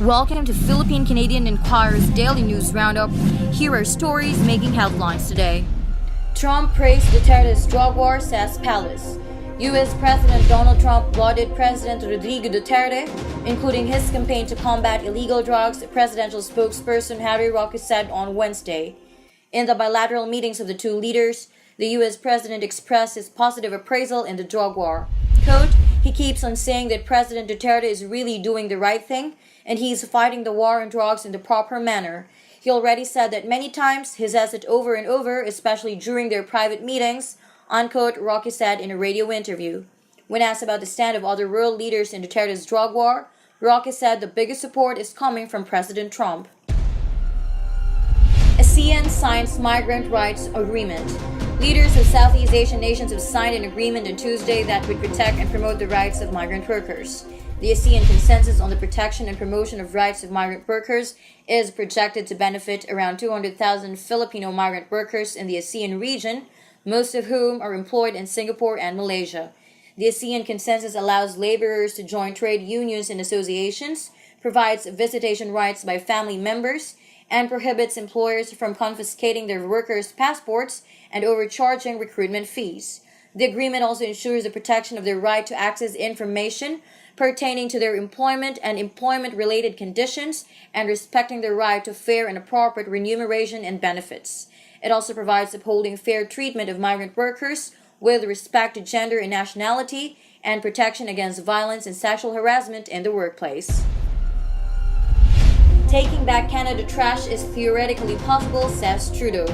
Welcome to Philippine-Canadian Inquirer's Daily News Roundup. Here are stories making headlines today. Trump praised Duterte's drug war, says Palace. U.S. President Donald Trump lauded President Rodrigo Duterte, including his campaign to combat illegal drugs, presidential spokesperson Harry Roque said on Wednesday. In the bilateral meetings of the two leaders, the U.S. president expressed his positive appraisal in the drug war. Quote, "He keeps on saying that President Duterte is really doing the right thing, and he's fighting the war on drugs in the proper manner. He already said that many times, he says it over and over, especially during their private meetings," unquote, Roque said in a radio interview. When asked about the stand of other world leaders in Duterte's drug war, Roque said the biggest support is coming from President Trump. ASEAN signs Migrant Rights Agreement. Leaders of Southeast Asian nations have signed an agreement on Tuesday that would protect and promote the rights of migrant workers. The ASEAN Consensus on the Protection and Promotion of Rights of Migrant Workers is projected to benefit around 200,000 Filipino migrant workers in the ASEAN region, most of whom are employed in Singapore and Malaysia. The ASEAN Consensus allows laborers to join trade unions and associations, provides visitation rights by family members, and prohibits employers from confiscating their workers' passports and overcharging recruitment fees. The agreement also ensures the protection of their right to access information pertaining to their employment and employment-related conditions and respecting their right to fair and appropriate remuneration and benefits. It also provides upholding fair treatment of migrant workers with respect to gender and nationality and protection against violence and sexual harassment in the workplace. Taking back Canada trash is theoretically possible, says Trudeau.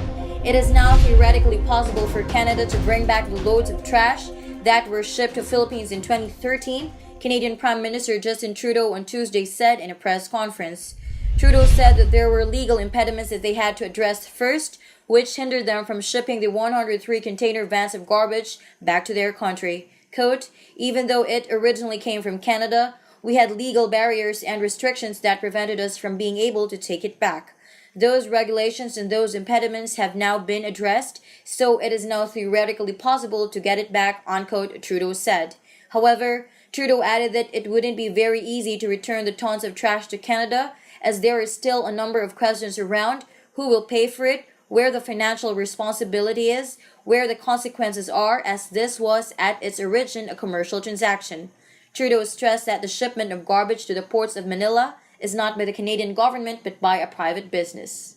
It is now theoretically possible for Canada to bring back the loads of trash that were shipped to Philippines in 2013, Canadian Prime Minister Justin Trudeau on Tuesday said in a press conference. Trudeau said that there were legal impediments that they had to address first, which hindered them from shipping the 103 container vans of garbage back to their country. Quote, "Even though it originally came from Canada, we had legal barriers and restrictions that prevented us from being able to take it back. Those regulations and those impediments have now been addressed, so it is now theoretically possible to get it back," unquote, Trudeau said. However, Trudeau added that it wouldn't be very easy to return the tons of trash to Canada, as there is still a number of questions around who will pay for it, where the financial responsibility is, where the consequences are, as this was at its origin a commercial transaction. Trudeau stressed that the shipment of garbage to the ports of Manila is not by the Canadian government but by a private business.